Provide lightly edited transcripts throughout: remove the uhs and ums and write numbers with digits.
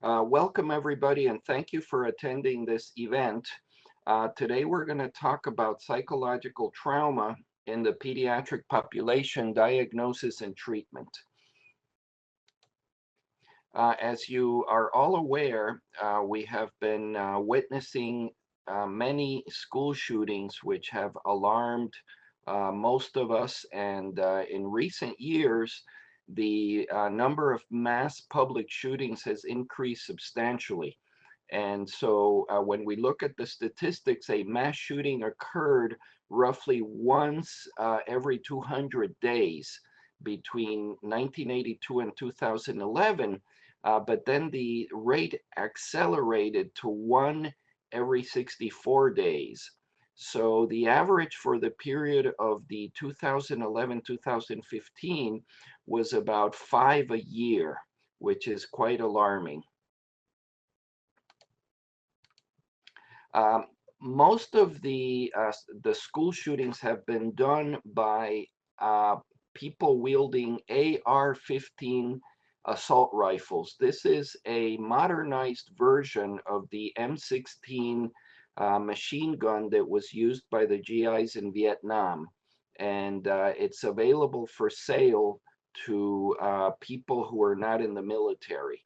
Welcome everybody, and thank you for attending this event. Today we're going to talk about psychological trauma in the pediatric population, diagnosis and treatment. As you are all aware, we have been witnessing many school shootings which have alarmed most of us, and in recent years, the number of mass public shootings has increased substantially. And so when we look at the statistics, a mass shooting occurred roughly once every 200 days between 1982 and 2011. But then the rate accelerated to one every 64 days. So the average for the period of the 2011-2015 was about 5 a year, which is quite alarming. Most of the school shootings have been done by people wielding AR-15 assault rifles. This is a modernized version of the M16 machine gun that was used by the GIs in Vietnam, and it's available for sale to people who are not in the military.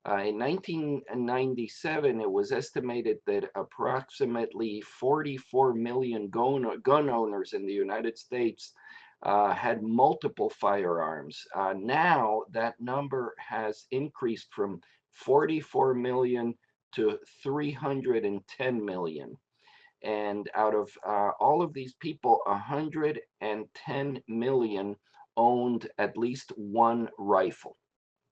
In 1997, it was estimated that approximately 44 million gun owners in the United States had multiple firearms. Now that number has increased from 44 million to 310 million. And out of all of these people, 110 million owned at least one rifle.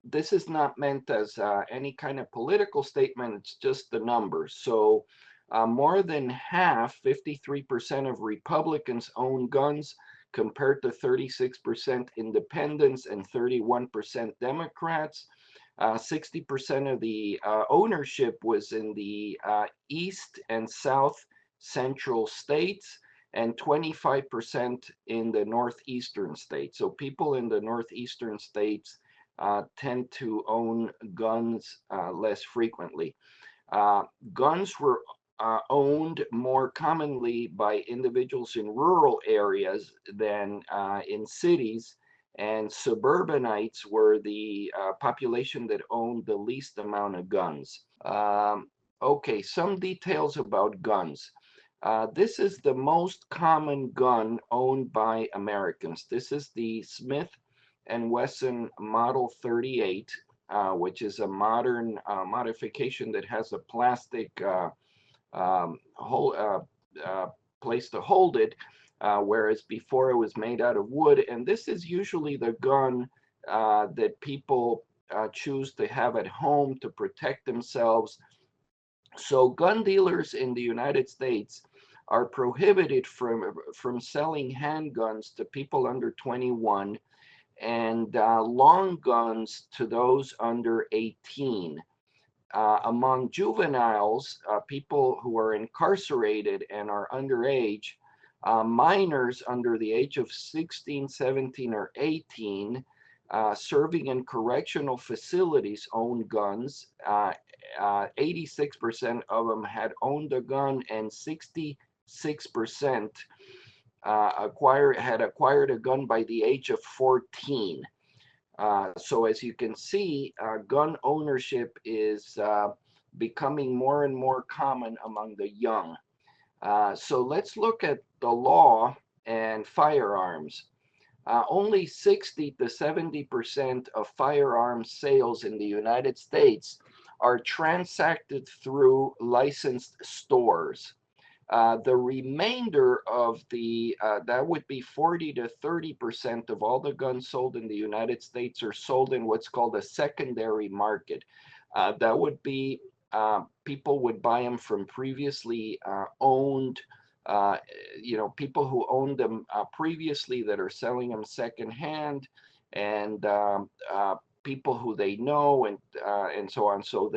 This is not meant as any kind of political statement, it's just the numbers. So more than half, 53% of Republicans own guns, compared to 36% independents and 31% Democrats. 60% of the ownership was in the east and south central states, and 25% in the northeastern states. So people in the northeastern states tend to own guns less frequently. Guns were owned more commonly by individuals in rural areas than in cities, and suburbanites were the population that owned the least amount of guns. Okay, some details about guns. This is the most common gun owned by Americans. This is the Smith and Wesson Model 38, which is a modern modification that has a plastic place to hold it, whereas before it was made out of wood. And this is usually the gun that people choose to have at home to protect themselves. So gun dealers in the United States are prohibited from selling handguns to people under 21, and long guns to those under 18. Among juveniles, people who are incarcerated and are underage, minors under the age of 16, 17, or 18 serving in correctional facilities own guns. 86% of them had owned a gun, and 66% had acquired a gun by the age of 14. So as you can see, gun ownership is becoming more and more common among the young. So let's look at the law and firearms. Only 60 to 70% of firearms sales in the United States are transacted through licensed stores. The remainder of the, that would be 40 to 30% of all the guns sold in the United States are sold in what's called a secondary market. That would be, people would buy them from previously owned, people who owned them previously that are selling them secondhand, and people who they know, and so on. So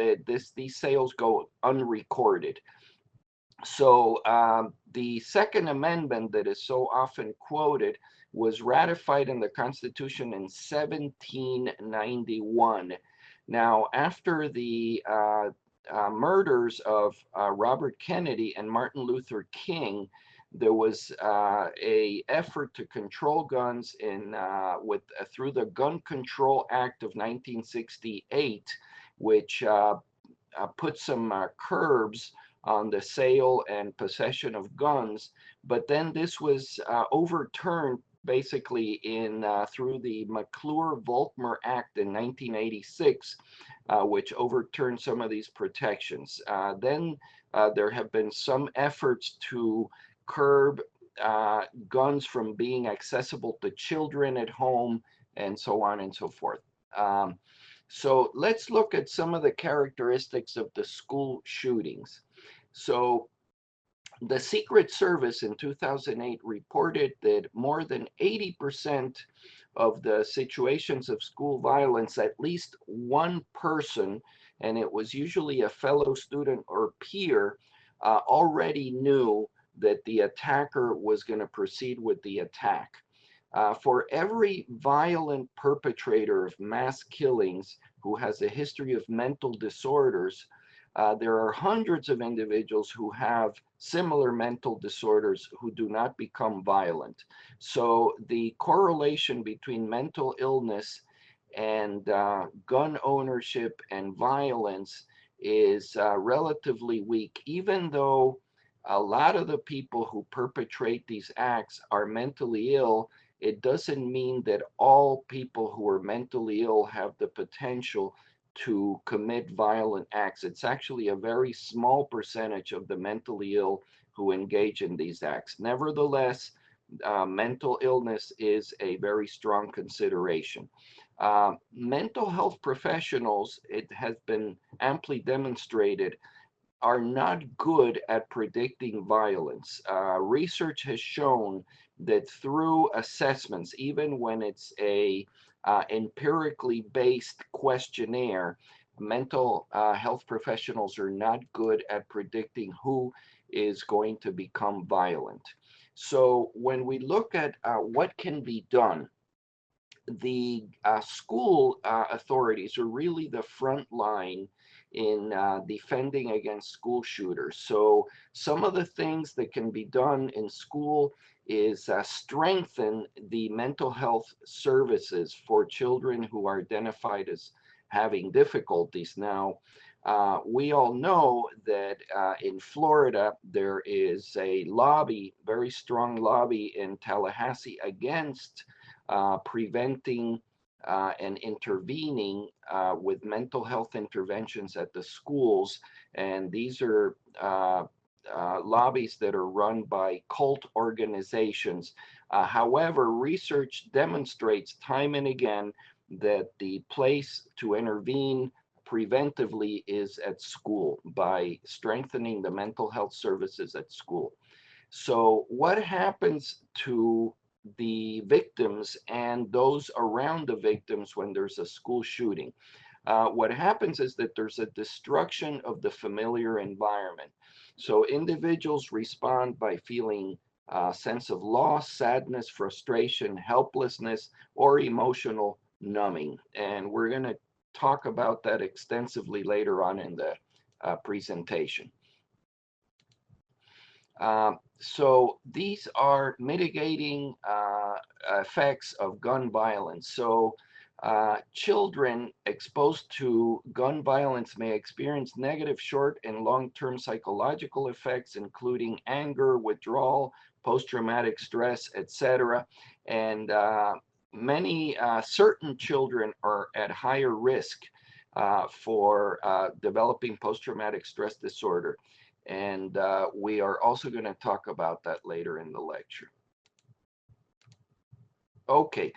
these sales go unrecorded. So the Second Amendment that is so often quoted was ratified in the Constitution in 1791. Now, after the murders of Robert Kennedy and Martin Luther King, there was a effort to control guns through the Gun Control Act of 1968, which put some curbs on the sale and possession of guns. But then this was overturned basically through the McClure-Volkmer Act in 1986, which overturned some of these protections. Then there have been some efforts to curb guns from being accessible to children at home, and so on and so forth. So let's look at some of the characteristics of the school shootings. So the Secret Service in 2008 reported that more than 80% of the situations of school violence, at least one person, and it was usually a fellow student or peer, already knew that the attacker was going to proceed with the attack. For every violent perpetrator of mass killings who has a history of mental disorders, there are hundreds of individuals who have similar mental disorders who do not become violent. So the correlation between mental illness and gun ownership and violence is relatively weak, even though a lot of the people who perpetrate these acts are mentally ill. It doesn't mean that all people who are mentally ill have the potential to commit violent acts. It's actually a very small percentage of the mentally ill who engage in these acts. Nevertheless, mental illness is a very strong consideration. Mental health professionals, it has been amply demonstrated, are not good at predicting violence. Research has shown that through assessments, even when it's a empirically based questionnaire, mental health professionals are not good at predicting who is going to become violent. So when we look at what can be done, the school authorities are really the front line in defending against school shooters. So some of the things that can be done in school is strengthen the mental health services for children who are identified as having difficulties. Now, we all know that in Florida, there is a lobby, very strong lobby in Tallahassee against preventing and intervening with mental health interventions at the schools. And these are lobbies that are run by cult organizations. However, research demonstrates time and again that the place to intervene preventively is at school by strengthening the mental health services at school. So what happens to the victims and those around the victims when there's a school shooting? What happens is that there's a destruction of the familiar environment. So individuals respond by feeling a sense of loss, sadness, frustration, helplessness, or emotional numbing. And we're going to talk about that extensively later on in the presentation. So these are mitigating effects of gun violence. So children exposed to gun violence may experience negative short and long-term psychological effects, including anger, withdrawal, post-traumatic stress, etc. And many certain children are at higher risk for developing post-traumatic stress disorder. And we are also going to talk about that later in the lecture. Okay,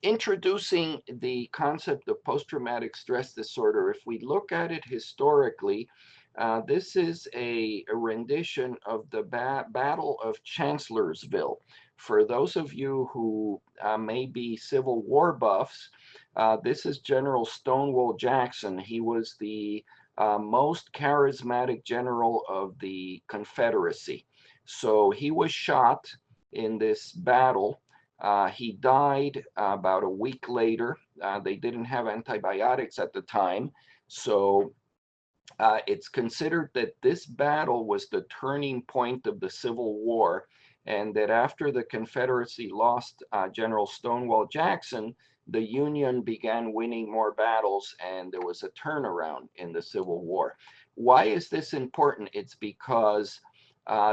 introducing the concept of post-traumatic stress disorder. If we look at it historically, this is a rendition of the Battle of Chancellorsville. For those of you who may be Civil War buffs, this is General Stonewall Jackson. He was the most charismatic general of the Confederacy. So he was shot in this battle, He died about a week later. They didn't have antibiotics at the time, so it's considered that this battle was the turning point of the Civil War, and that after the Confederacy lost General Stonewall Jackson, the Union began winning more battles, and there was a turnaround in the Civil War. Why is this important? It's because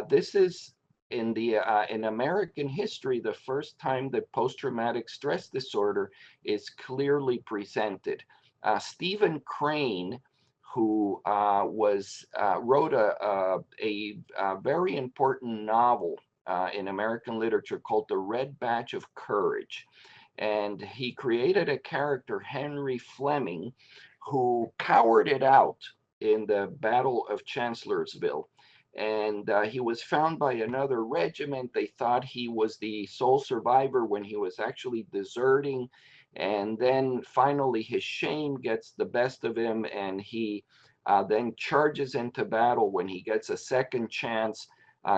this is in American history the first time that post-traumatic stress disorder is clearly presented. Stephen Crane, who wrote a very important novel in American literature called The Red Badge of Courage. And he created a character, Henry Fleming, who cowered it out in the Battle of Chancellorsville. And he was found by another regiment. They thought he was the sole survivor when he was actually deserting. And then finally his shame gets the best of him, and he then charges into battle when he gets a second chance,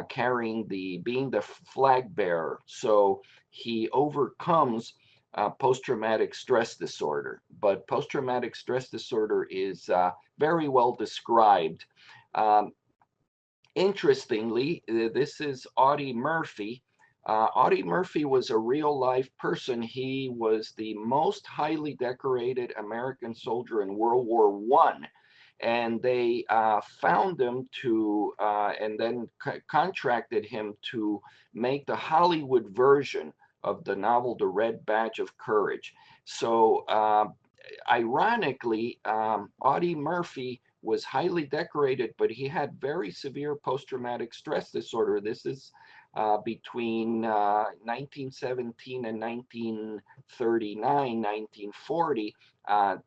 being the flag bearer. So he overcomes post-traumatic stress disorder. But post-traumatic stress disorder is very well described. Um, Interestingly, this is Audie Murphy. Audie Murphy was a real life person. He was the most highly decorated American soldier in World War I. And they found him and then contracted him to make the Hollywood version of the novel, The Red Badge of Courage. So ironically, Audie Murphy was highly decorated, but he had very severe post-traumatic stress disorder. This is between 1917 and 1939, 1940.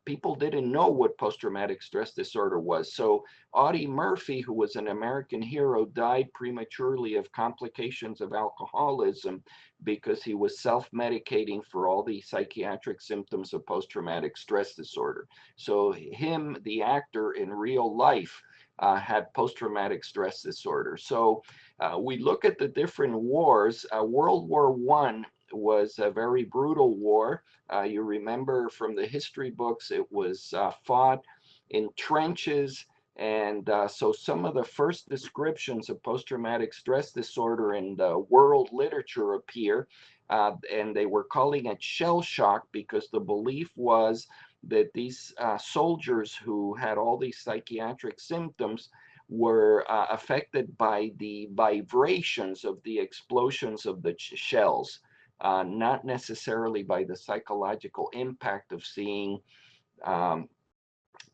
People didn't know what post-traumatic stress disorder was. So Audie Murphy, who was an American hero, died prematurely of complications of alcoholism because he was self-medicating for all the psychiatric symptoms of post-traumatic stress disorder. So him, the actor in real life, had post-traumatic stress disorder. So we look at the different wars. World War I was a very brutal war. You remember from the history books, it was fought in trenches. And so some of the first descriptions of post-traumatic stress disorder in the world literature appear, and they were calling it shell shock because the belief was that these soldiers who had all these psychiatric symptoms were affected by the vibrations of the explosions of the shells, not necessarily by the psychological impact of seeing um,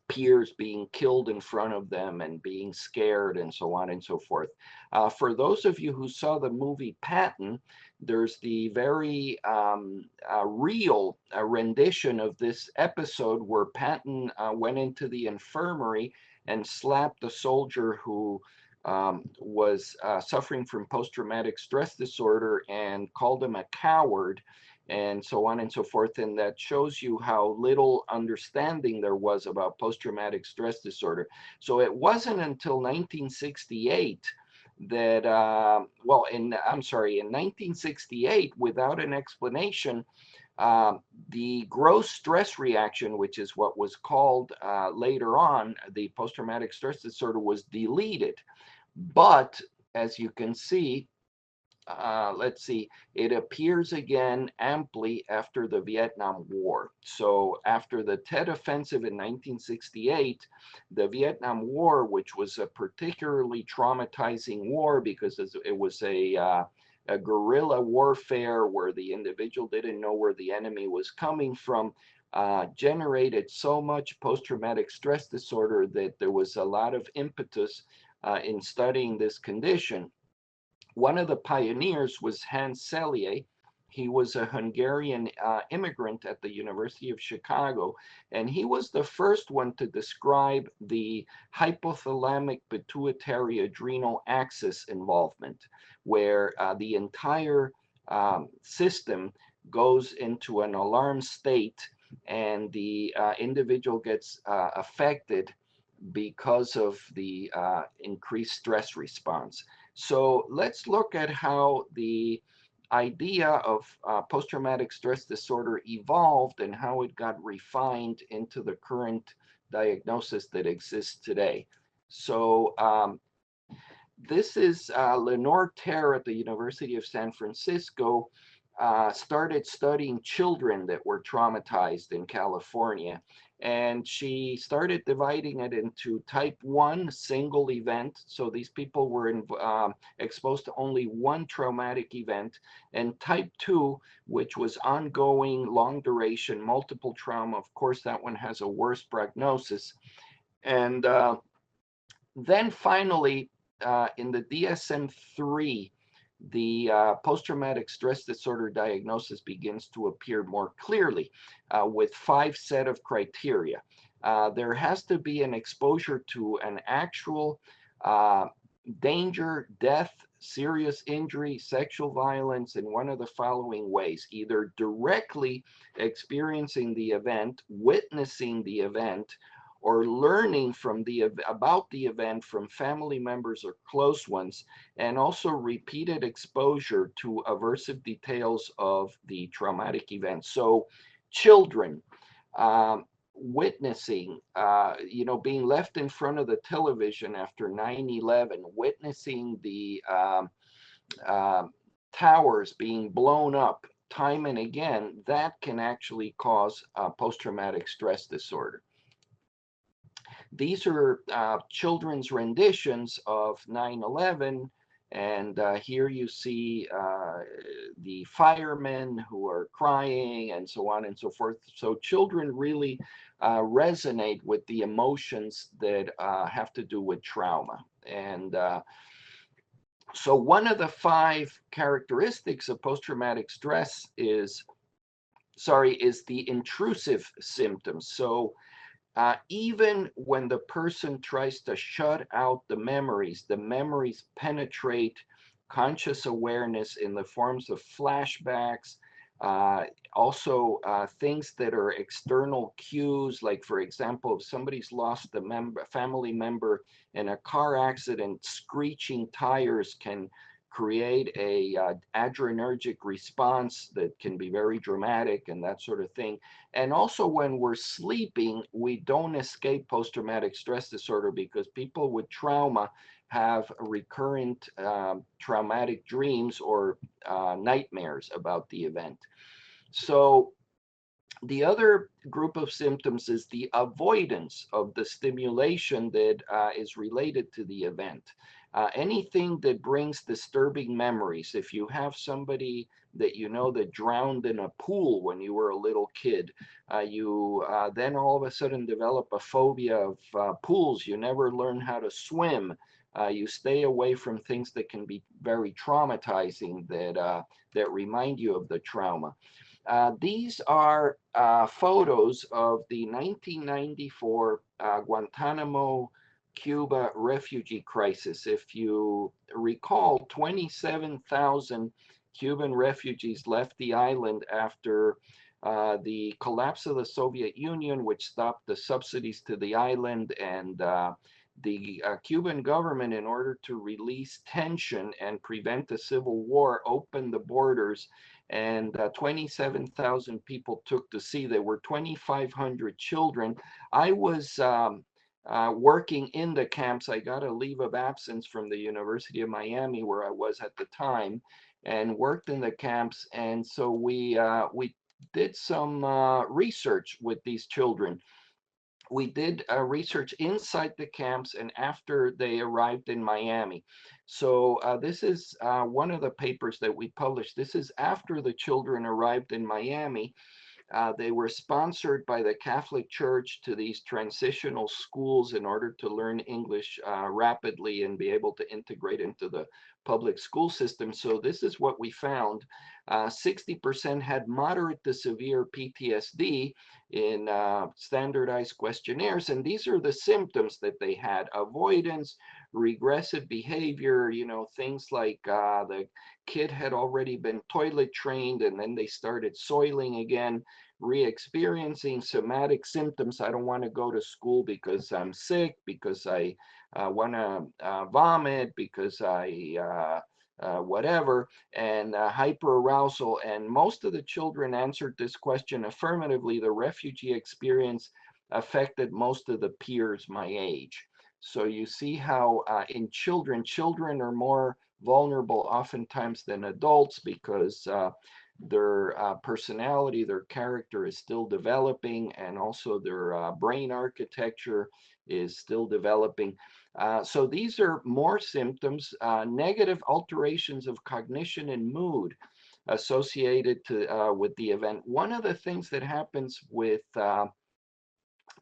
peers being killed in front of them and being scared and so on and so forth. For those of you who saw the movie Patton, there's the very real rendition of this episode where Patton went into the infirmary and slapped a soldier who was suffering from post-traumatic stress disorder and called him a coward and so on and so forth. And that shows you how little understanding there was about post-traumatic stress disorder. So it wasn't until 1968 that, in 1968, without an explanation, the gross stress reaction, which is what was called later on the post-traumatic stress disorder, was deleted. But as you can see, it appears again amply after the Vietnam War. So after the Tet Offensive in 1968, the Vietnam War, which was a particularly traumatizing war because it was a guerrilla warfare where the individual didn't know where the enemy was coming from, generated so much post-traumatic stress disorder that there was a lot of impetus in studying this condition. One of the pioneers was Hans Selye. He was a Hungarian immigrant at the University of Chicago, and he was the first one to describe the hypothalamic pituitary adrenal axis involvement, where the entire system goes into an alarm state and the individual gets affected because of the increased stress response. So let's look at how the idea of post-traumatic stress disorder evolved and how it got refined into the current diagnosis that exists today. So this is Lenore Terr at the University of San Francisco started studying children that were traumatized in California. And she started dividing it into type 1 single event. So these people were exposed to only one traumatic event, and type 2, which was ongoing, long duration, multiple trauma. Of course, that one has a worse prognosis. And then finally, in the DSM-3, the post-traumatic stress disorder diagnosis begins to appear more clearly with 5 set of criteria. There has to be an exposure to an actual danger, death, serious injury, sexual violence in one of the following ways: either directly experiencing the event, witnessing the event, or learning from about the event from family members or close ones, and also repeated exposure to aversive details of the traumatic event. So children, witnessing, being left in front of the television after 9/11, witnessing the towers being blown up time and again, that can actually cause post-traumatic stress disorder. These are children's renditions of 9/11, and here you see the firemen who are crying and so on and so forth. So children really resonate with the emotions that have to do with trauma. And so one of the 5 characteristics of post-traumatic stress is the intrusive symptoms. So even when the person tries to shut out the memories penetrate conscious awareness in the forms of flashbacks, also things that are external cues, like for example, if somebody's lost a family member in a car accident, screeching tires can create a adrenergic response that can be very dramatic and that sort of thing. And also when we're sleeping, we don't escape post-traumatic stress disorder because people with trauma have recurrent traumatic dreams or nightmares about the event. So the other group of symptoms is the avoidance of the stimulation that is related to the event. Anything that brings disturbing memories. If you have somebody that you know that drowned in a pool when you were a little kid, you then all of a sudden develop a phobia of pools. You never learn how to swim. You stay away from things that can be very traumatizing, that remind you of the trauma. These are photos of the 1994 Guantanamo, Cuba refugee crisis. If you recall, 27,000 Cuban refugees left the island after the collapse of the Soviet Union, which stopped the subsidies to the island, and the Cuban government, in order to release tension and prevent a civil war, opened the borders, and 27,000 people took to sea. There were 2,500 children. I was working in the camps. I got a leave of absence from the University of Miami, where I was at the time, and worked in the camps. And so we did some research with these children. We did research inside the camps and after they arrived in Miami. So this is one of the papers that we published. This is after the children arrived in Miami. They were sponsored by the Catholic Church to these transitional schools in order to learn English rapidly and be able to integrate into the public school system. So this is what we found. 60% had moderate to severe PTSD in standardized questionnaires. And these are the symptoms that they had: avoidance, regressive behavior, things like the kid had already been toilet trained and then they started soiling again, re-experiencing somatic symptoms. I don't want to go to school because I'm sick, because I want to vomit, because I whatever, and hyperarousal. And most of the children answered this question affirmatively. The refugee experience affected most of the peers my age. So you see how in children are more vulnerable oftentimes than adults because their personality, their character is still developing, and also their brain architecture is still developing. So these are more symptoms, negative alterations of cognition and mood associated with the event. One of the things that happens with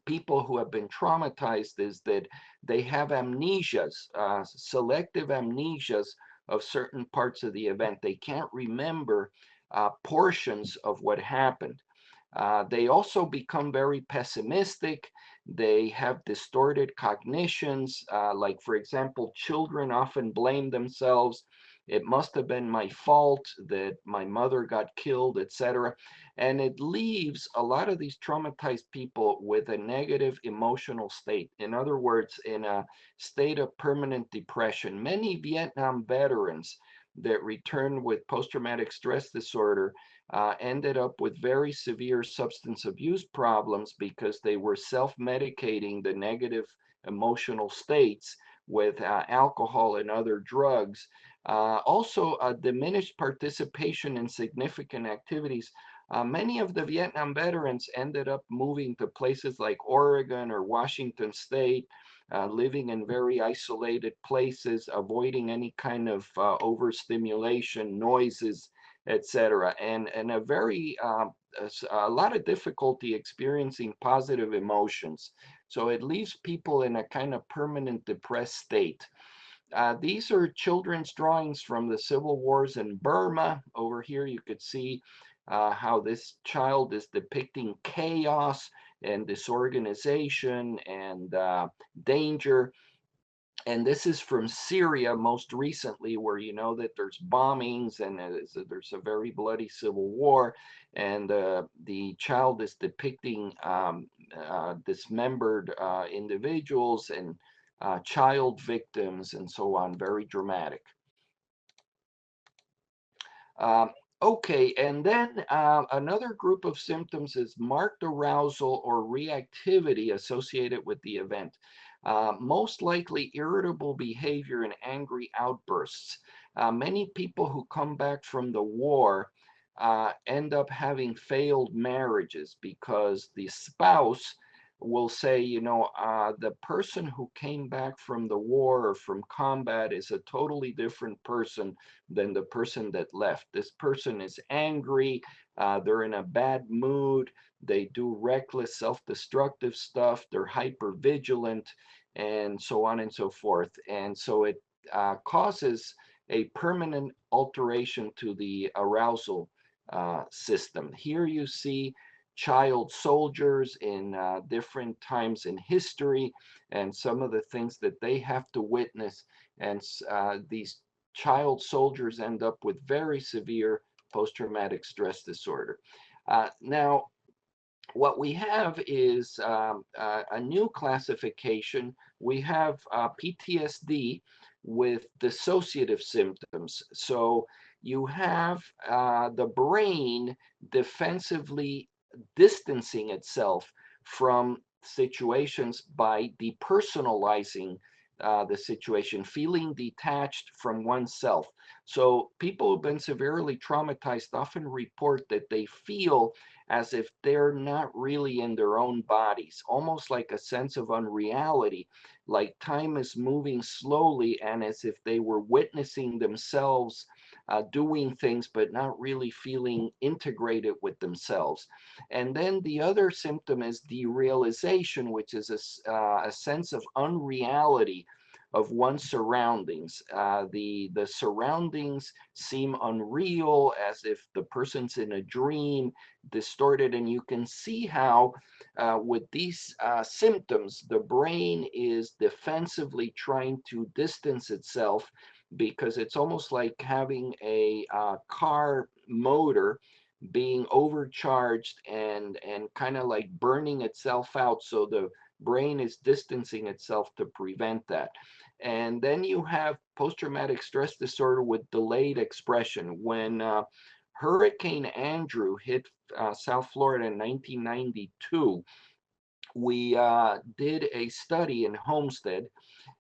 people who have been traumatized is that they have amnesias, selective amnesias of certain parts of the event. They can't remember portions of what happened. They also become very pessimistic. They have distorted cognitions. Like, for example, children often blame themselves. It must have been my fault that my mother got killed, etc. And it leaves a lot of these traumatized people with a negative emotional state. In other words, in a state of permanent depression. Many Vietnam veterans that returned with post-traumatic stress disorder ended up with very severe substance abuse problems because they were self-medicating the negative emotional states with alcohol and other drugs. Also, diminished participation in significant activities. Many of the Vietnam veterans ended up moving to places like Oregon or Washington State, living in very isolated places, avoiding any kind of overstimulation, noises, etc. And a lot of difficulty experiencing positive emotions. So it leaves people in a kind of permanent depressed state. These are children's drawings from the civil wars in Burma. Over here you could see how this child is depicting chaos and disorganization and danger. And this is from Syria most recently, where you know that there's bombings and there's a very bloody civil war, and the child is depicting dismembered individuals and child victims and so on, very dramatic. Um, okay, and then another group of symptoms is marked arousal or reactivity associated with the event. Most likely irritable behavior and angry outbursts. Many people who come back from the war end up having failed marriages because the spouse will say, you know, the person who came back from the war or from combat is a totally different person than the person that left. This person is angry, they're in a bad mood, they do reckless self-destructive stuff, they're hyper vigilant, and so on and so forth. And so it causes a permanent alteration to the arousal system. Here you see child soldiers in different times in history and some of the things that they have to witness. And these child soldiers end up with very severe post-traumatic stress disorder. Now, what we have is a new classification. We have PTSD with dissociative symptoms. So you have the brain defensively distancing itself from situations by depersonalizing the situation, feeling detached from oneself. So people who've been severely traumatized often report that they feel as if they're not really in their own bodies, almost like a sense of unreality, like time is moving slowly and as if they were witnessing themselves doing things but not really feeling integrated with themselves. And then the other symptom is derealization, which is a sense of unreality of one's surroundings. The surroundings seem unreal, as if the person's in a dream, distorted, and you can see how with these symptoms, the brain is defensively trying to distance itself because it's almost like having a car motor being overcharged and kind of like burning itself out. So the brain is distancing itself to prevent that. And then you have post-traumatic stress disorder with delayed expression. When Hurricane Andrew hit South Florida in 1992, we did a study in Homestead,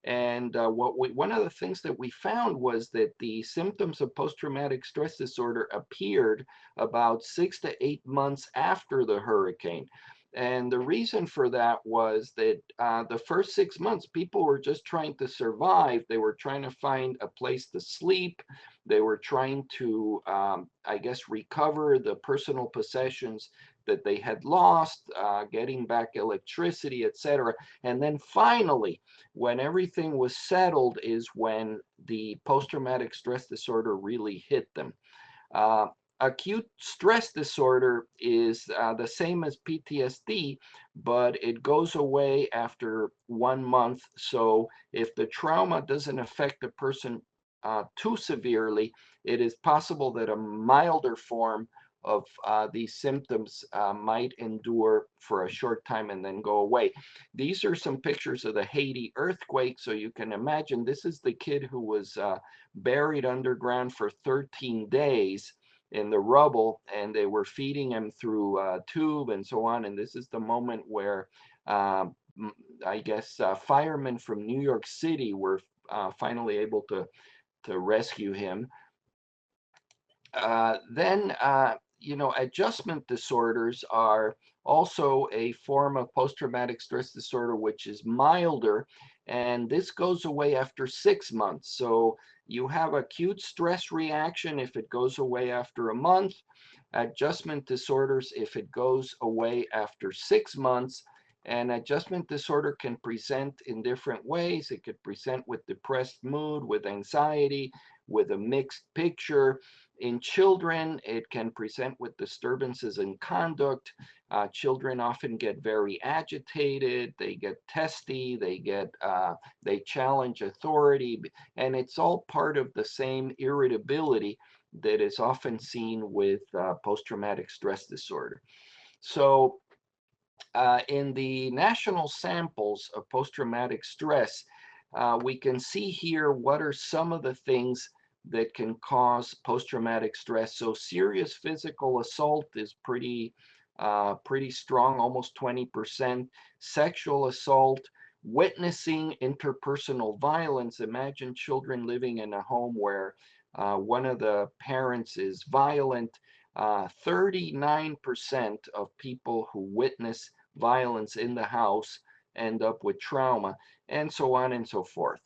and one of the things that we found was that the symptoms of post-traumatic stress disorder appeared about 6 to 8 months after the hurricane. And the reason for that was that the first 6 months, people were just trying to survive. They were trying to find a place to sleep. They were trying to, I guess, recover the personal possessions that they had lost, getting back electricity, etc. And then finally, when everything was settled, is when the post-traumatic stress disorder really hit them. Uh, Acute stress disorder is the same as PTSD, but it goes away after 1 month. So if the trauma doesn't affect the person too severely, it is possible that a milder form of these symptoms might endure for a short time and then go away. These are some pictures of the Haiti earthquake, so you can imagine this is the kid who was buried underground for 13 days in the rubble, and they were feeding him through a tube and so on. And this is the moment where I guess firemen from New York City were finally able to rescue him. Then, adjustment disorders are also a form of post-traumatic stress disorder, which is milder, and this goes away after 6 months. So you have acute stress reaction if it goes away after a month, adjustment disorders if it goes away after 6 months. And adjustment disorder can present in different ways. It could present with depressed mood, with anxiety, with a mixed picture. In children, it can present with disturbances in conduct. Children often get very agitated, they get testy, they challenge authority, and it's all part of the same irritability that is often seen with post-traumatic stress disorder. So in the national samples of post-traumatic stress, we can see here what are some of the things that can cause post-traumatic stress. So serious physical assault is pretty strong, almost 20%. Sexual assault, witnessing interpersonal violence. Imagine children living in a home where one of the parents is violent. 39% of people who witness violence in the house end up with trauma, and so on and so forth.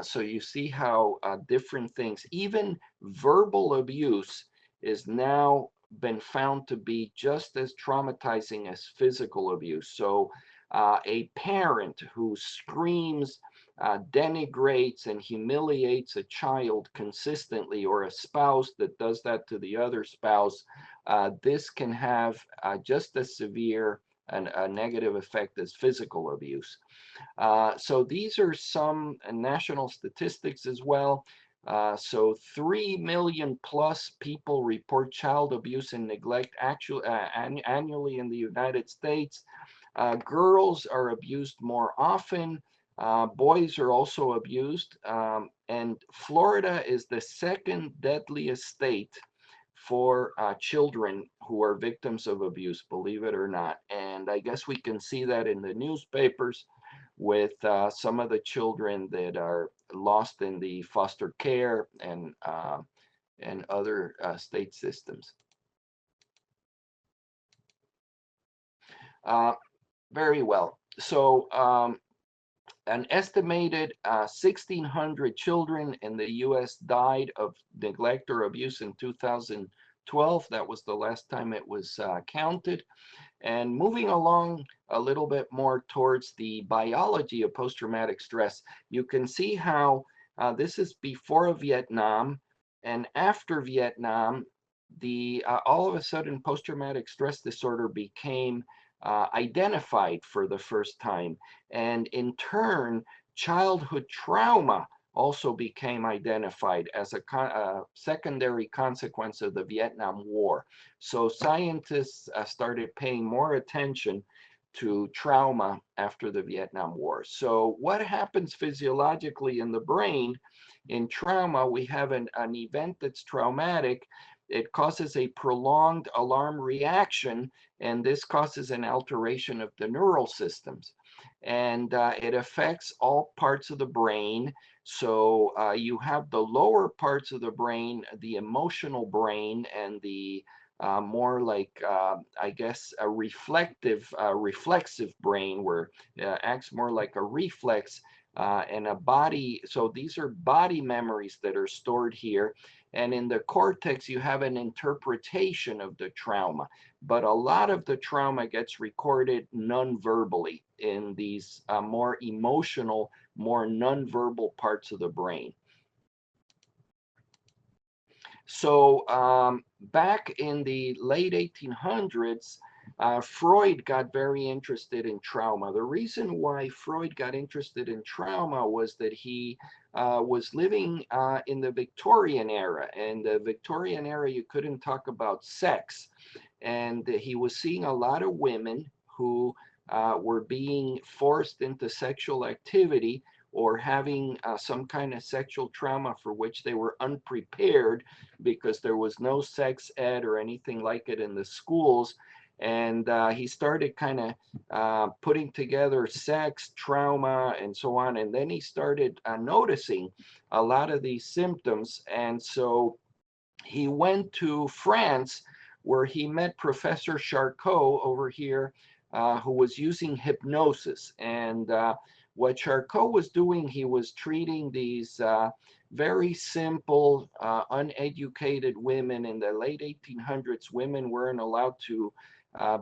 So you see how different things, even verbal abuse, is now been found to be just as traumatizing as physical abuse. So a parent who screams, denigrates, and humiliates a child consistently, or a spouse that does that to the other spouse, this can have just as severe a negative effect as physical abuse. So these are some national statistics as well. So 3 million plus people report child abuse and neglect annually in the United States. Girls are abused more often. Boys are also abused. And Florida is the second deadliest state for children who are victims of abuse, believe it or not. And I guess we can see that in the newspapers with some of the children that are lost in the foster care and other state systems. Very well. So an estimated 1,600 children in the U.S. died of neglect or abuse in 2012. That was the last time it was counted. And moving along a little bit more towards the biology of post-traumatic stress, you can see how this is before Vietnam and after Vietnam. All of a sudden post-traumatic stress disorder became identified for the first time, and in turn childhood trauma also became identified as a secondary consequence of the Vietnam War. So scientists started paying more attention to trauma after the Vietnam War. So what happens physiologically in the brain in trauma? We have an event that's traumatic. It causes a prolonged alarm reaction, and this causes an alteration of the neural systems. And it affects all parts of the brain. So you have the lower parts of the brain, the emotional brain, and the more like, I guess, a reflexive brain, where it acts more like a reflex, and a body. So these are body memories that are stored here. And in the cortex, you have an interpretation of the trauma. But a lot of the trauma gets recorded non-verbally in these more emotional, more non-verbal parts of the brain. So back in the late 1800s, Freud got very interested in trauma. The reason why Freud got interested in trauma was that he was living in the Victorian era. And the Victorian era, you couldn't talk about sex. And he was seeing a lot of women who were being forced into sexual activity, or having some kind of sexual trauma for which they were unprepared, because there was no sex ed or anything like it in the schools. And he started kind of putting together sex, trauma, and so on. And then he started noticing a lot of these symptoms. And so he went to France, where he met Professor Charcot over here, who was using hypnosis. And what Charcot was doing, he was treating these very simple, uneducated women. In the late 1800s, women weren't allowed to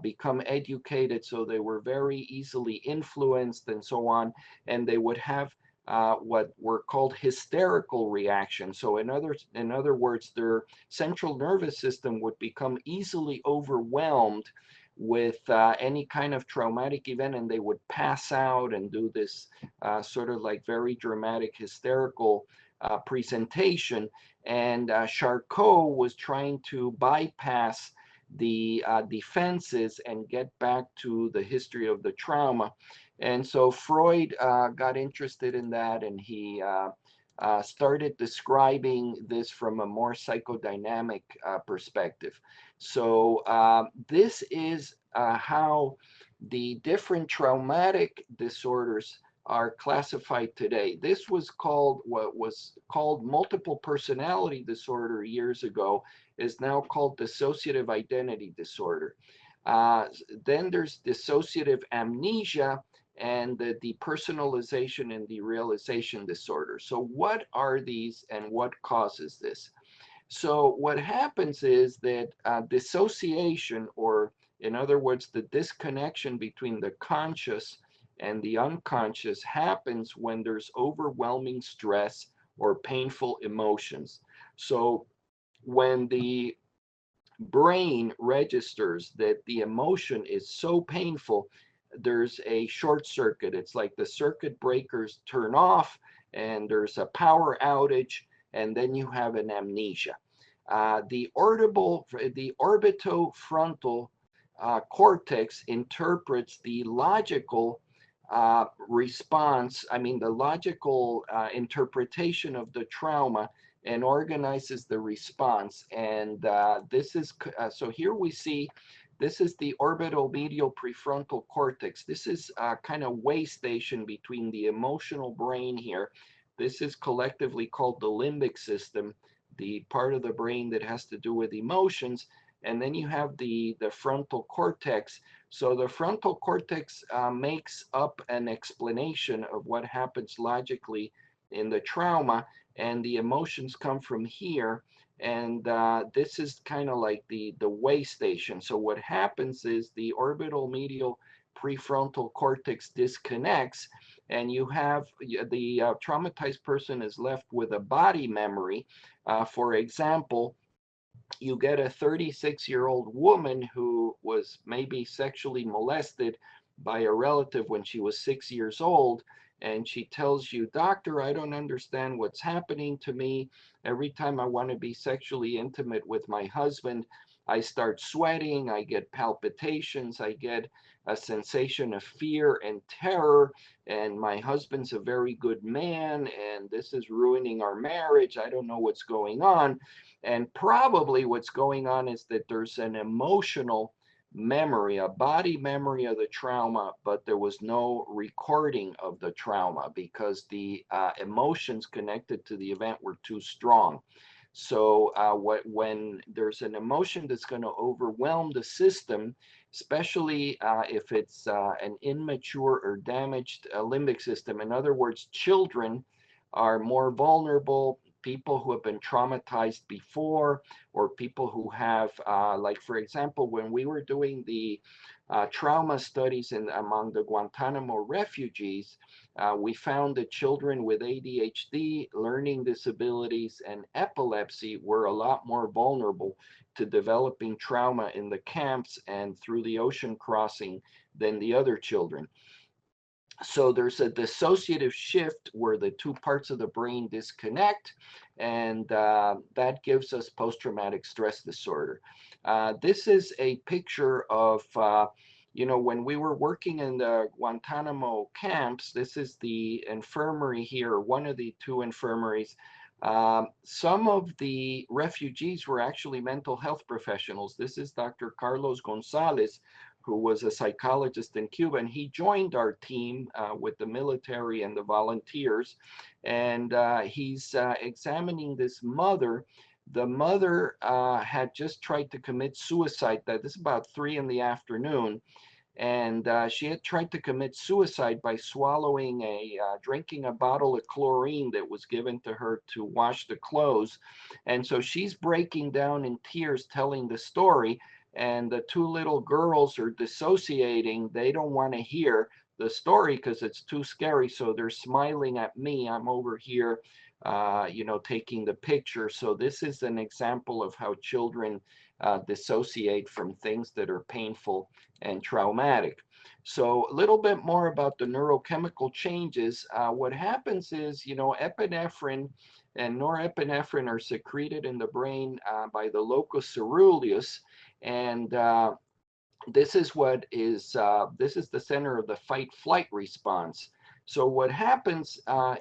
become educated, so they were very easily influenced and so on. And they would have what were called hysterical reactions. So in other words, their central nervous system would become easily overwhelmed with any kind of traumatic event, and they would pass out and do this sort of like very dramatic hysterical presentation. And Charcot was trying to bypass the defenses and get back to the history of the trauma. And so Freud got interested in that, and he started describing this from a more psychodynamic perspective. So this is how the different traumatic disorders are classified today. This was called, what was called multiple personality disorder years ago, is now called dissociative identity disorder. Then there's dissociative amnesia, and the depersonalization and derealization disorder. So what are these, and what causes this? So what happens is that dissociation, or in other words, the disconnection between the conscious and the unconscious, happens when there's overwhelming stress or painful emotions. So when the brain registers that the emotion is so painful, there's a short circuit. It's like the circuit breakers turn off, and there's a power outage, and then you have an amnesia. The orbitofrontal cortex interprets the logical response, the logical interpretation of the trauma, and organizes the response. And this is, so here we see, this is the orbital medial prefrontal cortex. This is kind of way station between the emotional brain here. This is collectively called the limbic system, the part of the brain that has to do with emotions. And then you have the frontal cortex. So the frontal cortex makes up an explanation of what happens logically in the trauma, and the emotions come from here. And this is kind of like the way station. So what happens is the orbital medial prefrontal cortex disconnects, and you have the traumatized person is left with a body memory. For example, you get a 36-year-old woman who was maybe sexually molested by a relative when she was 6 years old. And she tells you, "Doctor, I don't understand what's happening to me. Every time I want to be sexually intimate with my husband, I start sweating, I get palpitations, I get a sensation of fear and terror, and my husband's a very good man, and this is ruining our marriage. I don't know what's going on. And probably what's going on is that there's an emotional memory, a body memory of the trauma, but there was no recording of the trauma because the emotions connected to the event were too strong. So when there's an emotion that's going to overwhelm the system, especially if it's an immature or damaged limbic system, in other words, children are more vulnerable. People who have been traumatized before, or people who have, like for example, when we were doing the trauma studies among the Guantanamo refugees, we found that children with ADHD, learning disabilities, and epilepsy were a lot more vulnerable to developing trauma in the camps and through the ocean crossing than the other children. So there's a dissociative shift where the two parts of the brain disconnect, and that gives us post-traumatic stress disorder. This is a picture of, when we were working in the Guantanamo camps. This is the infirmary here, one of the two infirmaries. Some of the refugees were actually mental health professionals. This is Dr. Carlos Gonzalez, who was a psychologist in Cuba, and he joined our team with the military and the volunteers, and he's examining this mother. The mother had just tried to commit suicide. This is about 3 in the afternoon, and she had tried to commit suicide by drinking a bottle of chlorine that was given to her to wash the clothes. And so she's breaking down in tears telling the story, and the two little girls are dissociating. They don't want to hear the story because it's too scary, so they're smiling at me. I'm over here taking the picture. So this is an example of how children dissociate from things that are painful and traumatic. So a little bit more about the neurochemical changes. What happens is, epinephrine and norepinephrine are secreted in the brain by the locus ceruleus, and this is this is the center of the fight-flight response. So what happens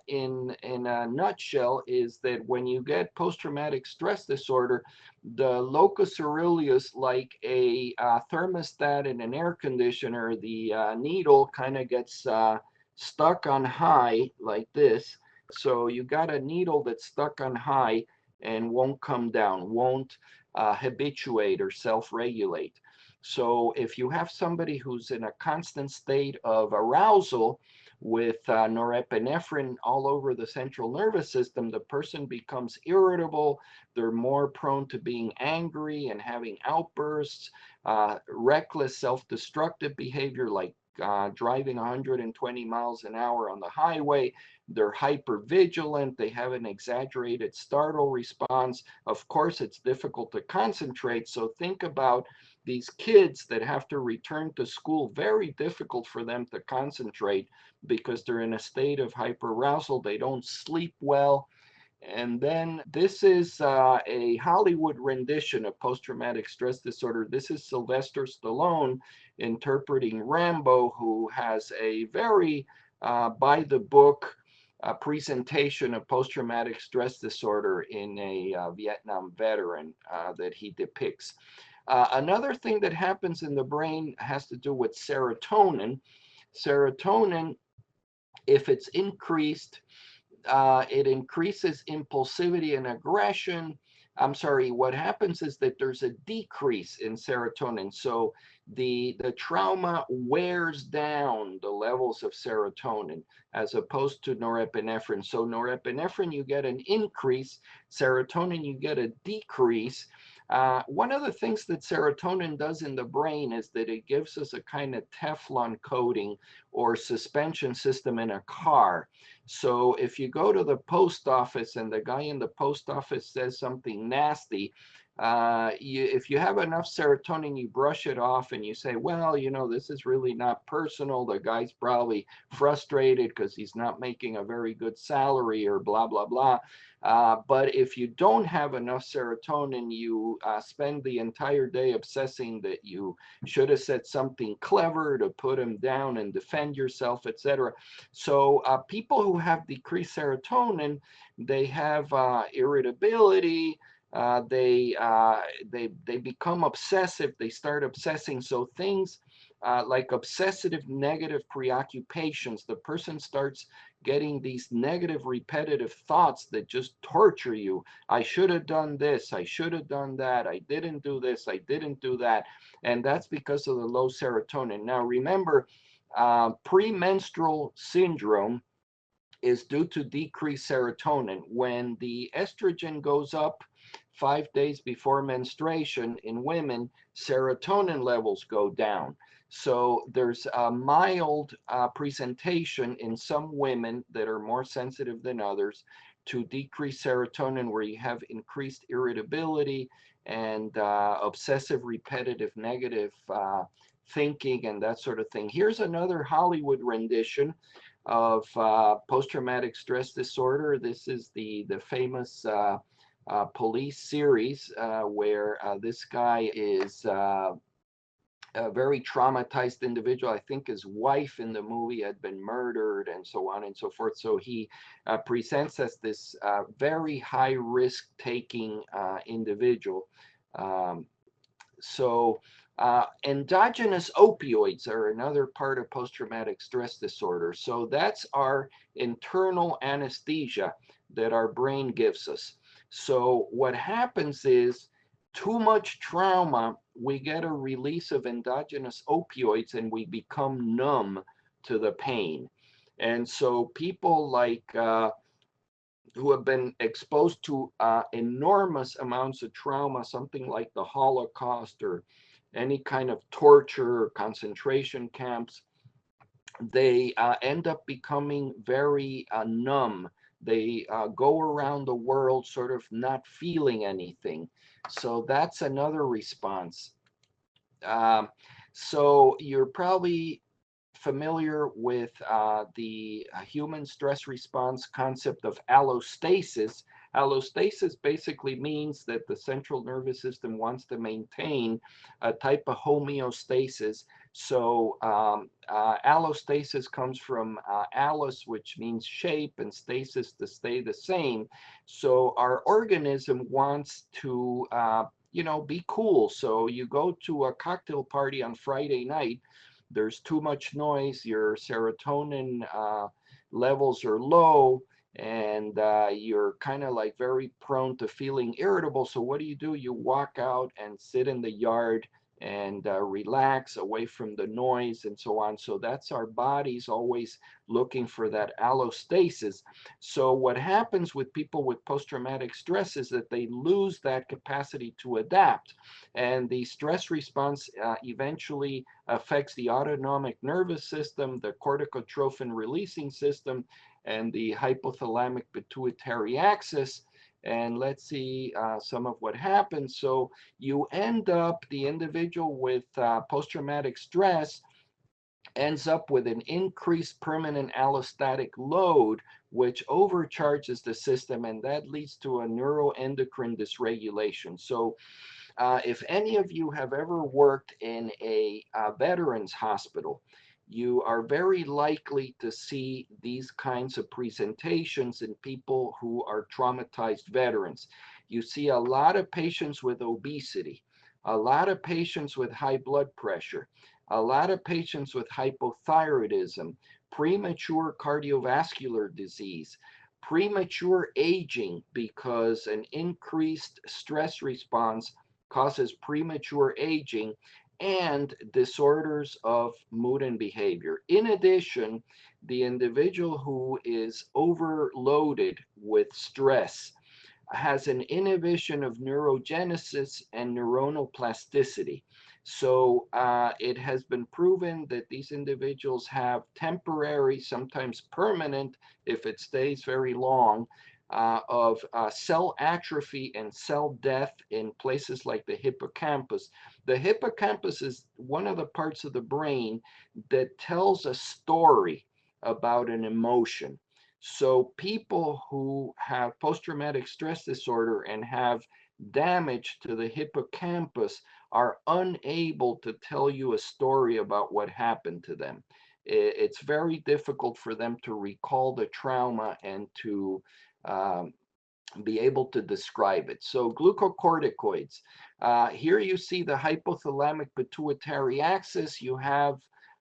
in a nutshell is that when you get post-traumatic stress disorder, the locus ceruleus, like a thermostat in an air conditioner, the needle kind of gets stuck on high like this. So you got a needle that's stuck on high and won't come down, won't habituate or self-regulate. So if you have somebody who's in a constant state of arousal with norepinephrine all over the central nervous system, the person becomes irritable. They're more prone to being angry and having outbursts, reckless, self-destructive behavior like driving 120 miles an hour on the highway. They're hypervigilant. They have an exaggerated startle response. Of course, it's difficult to concentrate. So think about these kids that have to return to school. Very difficult for them to concentrate because they're in a state of hyperarousal. They don't sleep well. And then this is a Hollywood rendition of post-traumatic stress disorder. This is Sylvester Stallone interpreting Rambo, who has a very by-the-book presentation of post-traumatic stress disorder in a Vietnam veteran that he depicts. Another thing that happens in the brain has to do with serotonin. Serotonin, if it's increased, it increases impulsivity and aggression. I'm sorry, what happens is that there's a decrease in serotonin. So the trauma wears down the levels of serotonin as opposed to norepinephrine. So norepinephrine, you get an increase. Serotonin, you get a decrease. One of the things that serotonin does in the brain is that it gives us a kind of Teflon coating or suspension system in a car. So if you go to the post office and the guy in the post office says something nasty, If you have enough serotonin, you brush it off and you say, well, you know, this is really not personal. The guy's probably frustrated because he's not making a very good salary or blah, blah, blah. But if you don't have enough serotonin, you spend the entire day obsessing that you should have said something clever to put him down and defend yourself, etc. So people who have decreased serotonin, they have irritability. They become obsessive. They start obsessing. So things like obsessive negative preoccupations, the person starts getting these negative repetitive thoughts that just torture you. I should have done this. I should have done that. I didn't do this. I didn't do that. And that's because of the low serotonin. Now remember, premenstrual syndrome is due to decreased serotonin. When the estrogen goes up 5 days before menstruation in women, serotonin levels go down. So there's a mild presentation in some women that are more sensitive than others to decreased serotonin, where you have increased irritability and obsessive repetitive negative thinking and that sort of thing. Here's another Hollywood rendition of post-traumatic stress disorder. This is the famous police series where this guy is a very traumatized individual. I think his wife in the movie had been murdered and so on and so forth. So he presents as this very high risk taking individual. Um, Endogenous opioids are another part of post-traumatic stress disorder. So that's our internal anesthesia that our brain gives us. So what happens is, too much trauma, we get a release of endogenous opioids and we become numb to the pain. And so people like who have been exposed to enormous amounts of trauma, something like the Holocaust or any kind of torture or concentration camps, they end up becoming very numb. They go around the world sort of not feeling anything. So that's another response. Um, so you're probably familiar with the human stress response concept of allostasis. Allostasis basically means that the central nervous system wants to maintain a type of homeostasis. So allostasis comes from allus, which means shape, and stasis, to stay the same. So our organism wants to be cool. So you go to a cocktail party on Friday night, there's too much noise, your serotonin levels are low, and you're kind of like very prone to feeling irritable. So what do? You walk out and sit in the yard and relax away from the noise and so on. So that's our bodies always looking for that allostasis. So what happens with people with post-traumatic stress is that they lose that capacity to adapt, and the stress response eventually affects the autonomic nervous system, the corticotrophin releasing system, and the hypothalamic pituitary axis. And let's see some of what happens. So you end up, the individual with post-traumatic stress ends up with an increased permanent allostatic load, which overcharges the system, and that leads to a neuroendocrine dysregulation. So if any of you have ever worked in a veterans hospital, you are very likely to see these kinds of presentations in people who are traumatized veterans. You see a lot of patients with obesity, a lot of patients with high blood pressure, a lot of patients with hypothyroidism, premature cardiovascular disease, premature aging, because an increased stress response causes premature aging, and disorders of mood and behavior. In addition, the individual who is overloaded with stress has an inhibition of neurogenesis and neuronal plasticity. So it has been proven that these individuals have temporary, sometimes permanent, if it stays very long, of cell atrophy and cell death in places like the hippocampus. The hippocampus is one of the parts of the brain that tells a story about an emotion. So people who have post-traumatic stress disorder and have damage to the hippocampus are unable to tell you a story about what happened to them. It's very difficult for them to recall the trauma and to um, be able to describe it. So glucocorticoids. Here you see the hypothalamic pituitary axis. You have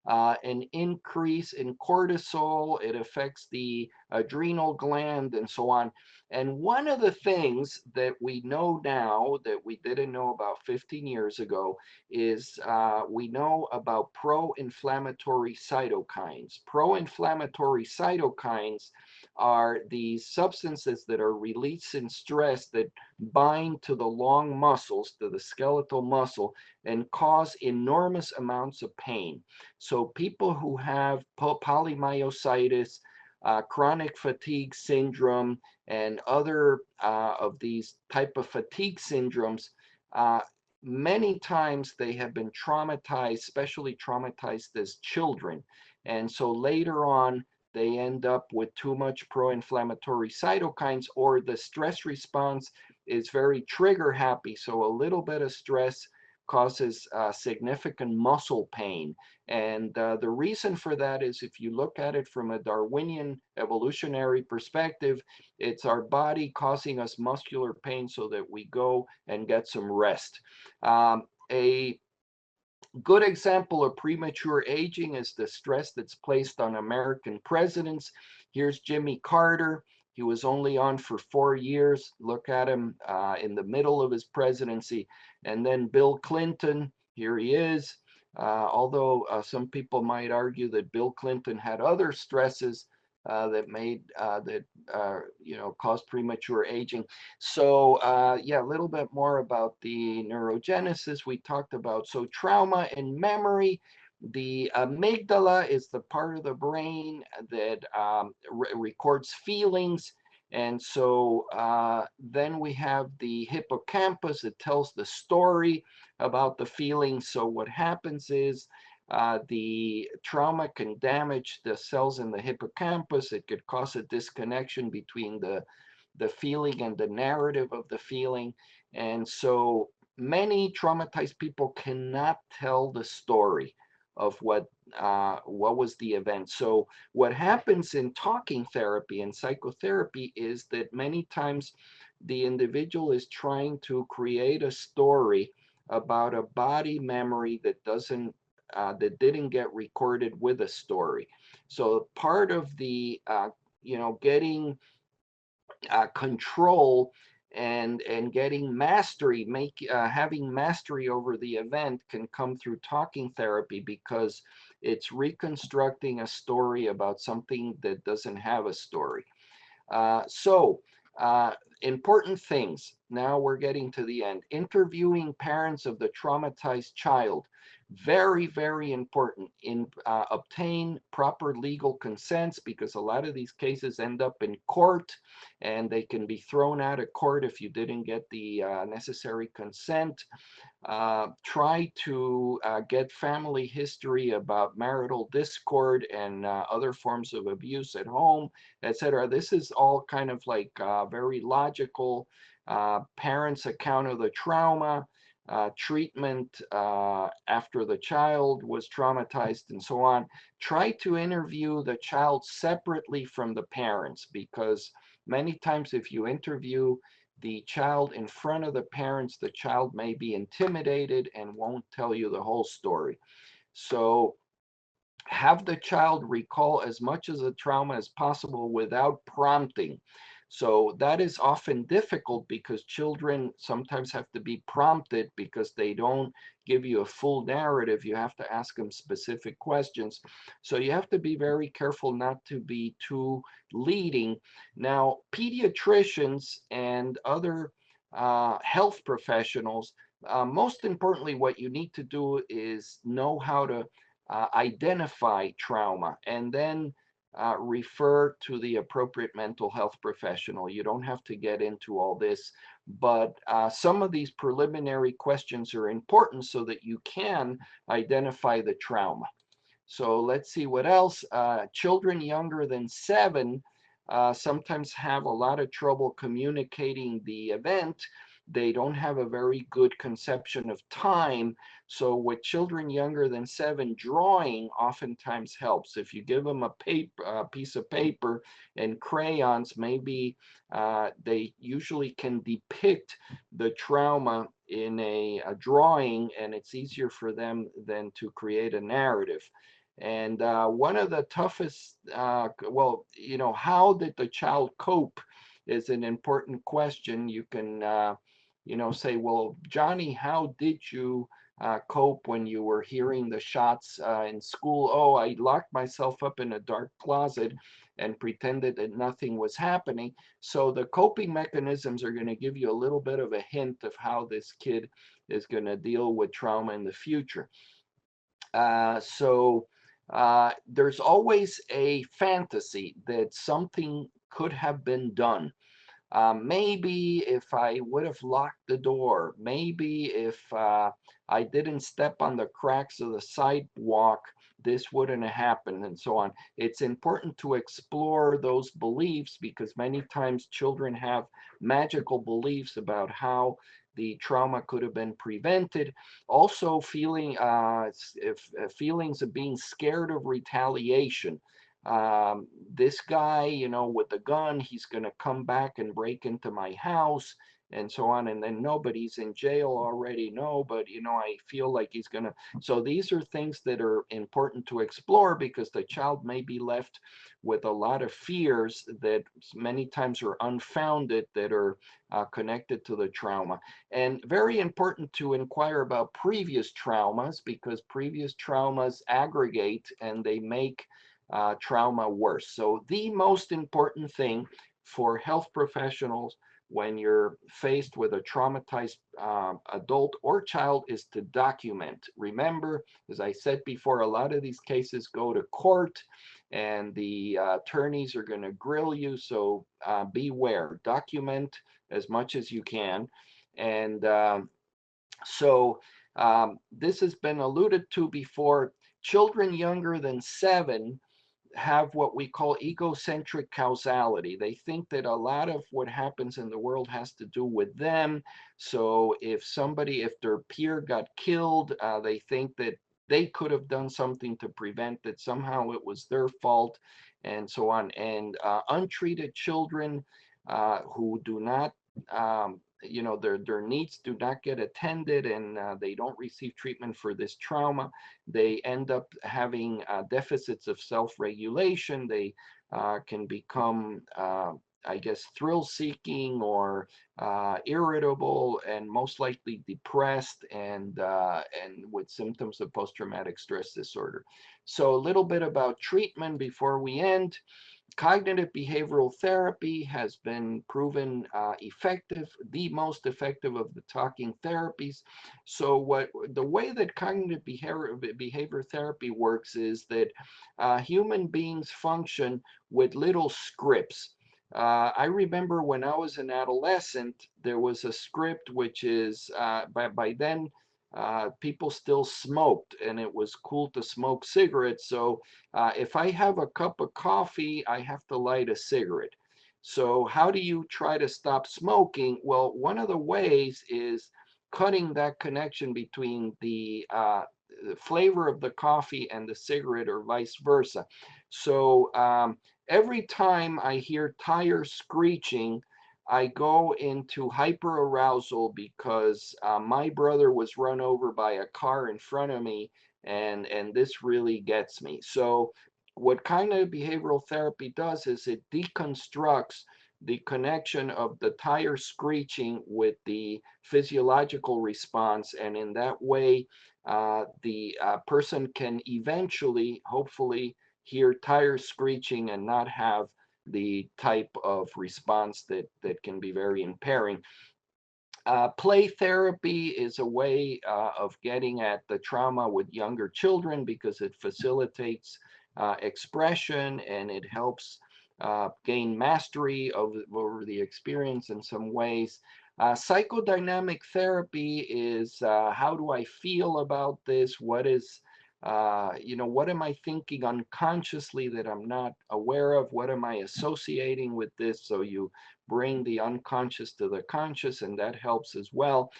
an increase in cortisol. It affects the adrenal gland and so on. And one of the things that we know now that we didn't know about 15 years ago is we know about pro-inflammatory cytokines. Pro-inflammatory cytokines are these substances that are released in stress that bind to the long muscles, to the skeletal muscle, and cause enormous amounts of pain. So people who have polymyositis, chronic fatigue syndrome, and other of these type of fatigue syndromes, uh, many times they have been traumatized, especially traumatized as children. And so later on, they end up with too much pro-inflammatory cytokines, or the stress response is very trigger happy. So a little bit of stress causes significant muscle pain. And the reason for that is, if you look at it from a Darwinian evolutionary perspective, it's our body causing us muscular pain so that we go and get some rest. A good example of premature aging is the stress that's placed on American presidents. Here's Jimmy Carter. He was only on for 4 years. Look at him in the middle of his presidency. And then Bill Clinton, here he is. Although some people might argue that Bill Clinton had other stresses that made caused premature aging. So yeah, a little bit more about the neurogenesis we talked about. So trauma and memory. The amygdala is the part of the brain that records feelings. And so then we have the hippocampus. It tells the story about the feelings. So what happens is the trauma can damage the cells in the hippocampus. It could cause a disconnection between the feeling and the narrative of the feeling. And so many traumatized people cannot tell the story of what was the event. So what happens in talking therapy and psychotherapy is that many times the individual is trying to create a story about a body memory that didn't get recorded with a story. So part of the getting control and getting mastery, having mastery over the event can come through talking therapy, because it's reconstructing a story about something that doesn't have a story. Important things. Now we're getting to the end. Interviewing parents of the traumatized child. Very, very important. Obtain proper legal consents, because a lot of these cases end up in court and they can be thrown out of court if you didn't get the necessary consent. Try to get family history about marital discord and other forms of abuse at home, etc. This is all kind of like very logical. Parents' account of the trauma, treatment after the child was traumatized, and so on. Try to interview the child separately from the parents, because many times if you interview the child in front of the parents, the child may be intimidated and won't tell you the whole story. So have the child recall as much of the trauma as possible without prompting. So that is often difficult, because children sometimes have to be prompted because they don't give you a full narrative. You have to ask them specific questions. So you have to be very careful not to be too leading. Now, pediatricians and other health professionals, most importantly, what you need to do is know how to identify trauma, and then refer to the appropriate mental health professional. You don't have to get into all this, but some of these preliminary questions are important so that you can identify the trauma. So let's see what else. Children younger than 7 sometimes have a lot of trouble communicating the event. They don't have a very good conception of time. So with children younger than 7, drawing oftentimes helps. If you give them a piece of paper and crayons, maybe they usually can depict the trauma in a drawing, and it's easier for them than to create a narrative. And one of the toughest, well, how did the child cope is an important question. You can, say, well, Johnny, how did you cope when you were hearing the shots in school? Oh, I locked myself up in a dark closet and pretended that nothing was happening. So the coping mechanisms are going to give you a little bit of a hint of how this kid is going to deal with trauma in the future. There's always a fantasy that something could have been done. Maybe if I would have locked the door, maybe if I didn't step on the cracks of the sidewalk, this wouldn't have happened, and so on. It's important to explore those beliefs because many times children have magical beliefs about how the trauma could have been prevented. Also, feelings of being scared of retaliation. This guy, with the gun, he's going to come back and break into my house and so on. And then nobody's in jail already. No, but, I feel like he's going to. So these are things that are important to explore because the child may be left with a lot of fears that many times are unfounded that are connected to the trauma. And very important to inquire about previous traumas because previous traumas aggregate and they make trauma worse. So the most important thing for health professionals when you're faced with a traumatized adult or child is to document. Remember, as I said before, a lot of these cases go to court and the attorneys are going to grill you. So beware, document as much as you can. And this has been alluded to before. Children younger than 7 have what we call egocentric causality. They think that a lot of what happens in the world has to do with them. So if their peer got killed, they think that they could have done something to prevent it. Somehow it was their fault, and so on. And untreated children who do not their needs do not get attended and they don't receive treatment for this trauma. They end up having deficits of self-regulation. They can become, I guess, thrill-seeking or irritable and most likely depressed and with symptoms of post-traumatic stress disorder. So a little bit about treatment before we end. Cognitive behavioral therapy has been proven effective, the most effective of the talking therapies. So the way that cognitive behavior therapy works is that human beings function with little scripts. I remember when I was an adolescent, there was a script which is, by then, people still smoked and it was cool to smoke cigarettes. So if I have a cup of coffee, I have to light a cigarette. So how do you try to stop smoking? Well, one of the ways is cutting that connection between the flavor of the coffee and the cigarette or vice versa. So every time I hear tires screeching, I go into hyperarousal because my brother was run over by a car in front of me, and this really gets me. So what cognitive behavioral therapy does is it deconstructs the connection of the tire screeching with the physiological response, and in that way the person can eventually, hopefully, hear tires screeching and not have the type of response that can be very impairing. Play therapy is a way of getting at the trauma with younger children because it facilitates expression, and it helps gain mastery over the experience in some ways. Psychodynamic therapy is how do I feel about this? What is, what am I thinking unconsciously that I'm not aware of? What am I associating with this? So you bring the unconscious to the conscious, and that helps as well.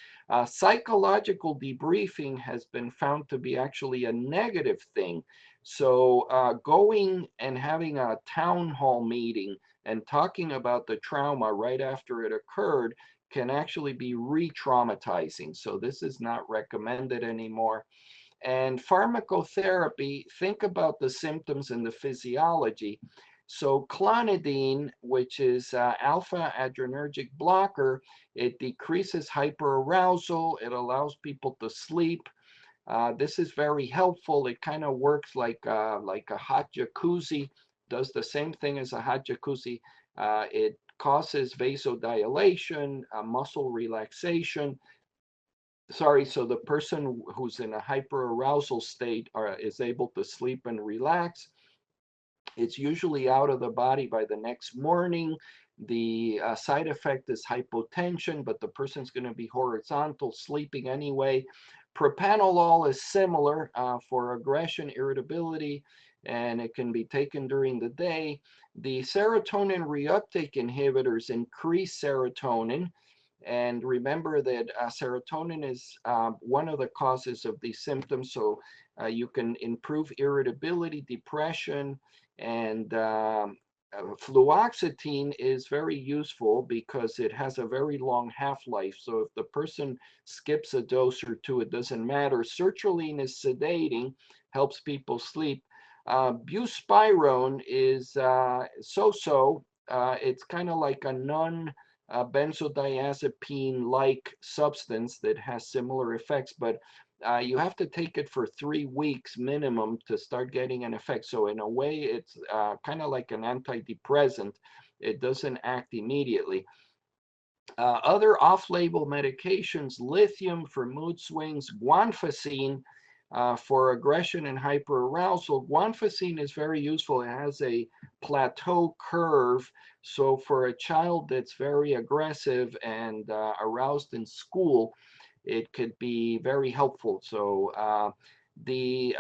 Psychological debriefing has been found to be actually a negative thing. So going and having a town hall meeting and talking about the trauma right after it occurred can actually be re-traumatizing. So this is not recommended anymore. And pharmacotherapy, think about the symptoms and the physiology. So clonidine, which is alpha adrenergic blocker, it decreases hyperarousal. It allows people to sleep. This is very helpful. It kind of works like a hot jacuzzi, does the same thing as a hot jacuzzi. It causes vasodilation, muscle relaxation. Sorry, so the person who's in a hyperarousal state is able to sleep and relax. It's usually out of the body by the next morning. The side effect is hypotension, but the person's going to be horizontal, sleeping anyway. Propanolol is similar for aggression, irritability, and it can be taken during the day. The serotonin reuptake inhibitors increase serotonin. And remember that serotonin is one of the causes of these symptoms. So you can improve irritability, depression, and fluoxetine is very useful because it has a very long half-life. So if the person skips a dose or two, it doesn't matter. Sertraline is sedating, helps people sleep. Buspirone is so-so. It's kind of like a benzodiazepine-like substance that has similar effects, but you have to take it for 3 weeks minimum to start getting an effect. So in a way, it's kind of like an antidepressant. It doesn't act immediately. Other off-label medications, lithium for mood swings, guanfacine for aggression and hyperarousal. Guanfacine is very useful. It has a plateau curve. So for a child that's very aggressive and aroused in school, it could be very helpful. So the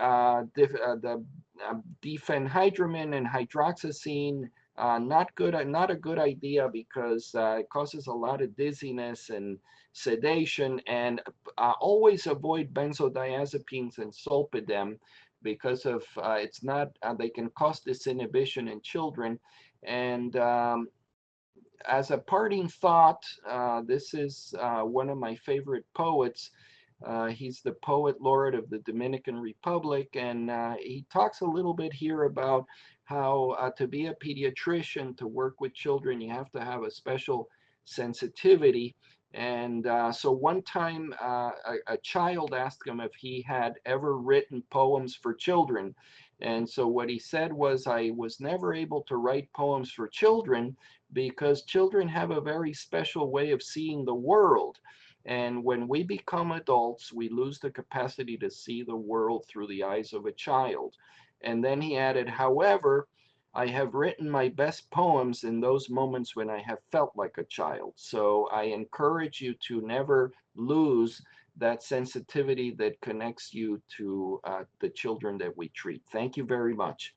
diphenhydramine and hydroxyzine, not a good idea because it causes a lot of dizziness and sedation. And always avoid benzodiazepines and sulpidem because of it's not they can cause disinhibition in children. And as a parting thought, this is one of my favorite poets. He's the poet laureate of the Dominican Republic, and he talks a little bit here about how to be a pediatrician, to work with children, you have to have a special sensitivity. And so one time a child asked him if he had ever written poems for children. And so what he said was, I was never able to write poems for children because children have a very special way of seeing the world. And when we become adults, we lose the capacity to see the world through the eyes of a child. And then he added, however, I have written my best poems in those moments when I have felt like a child. So I encourage you to never lose that sensitivity that connects you to the children that we treat. Thank you very much.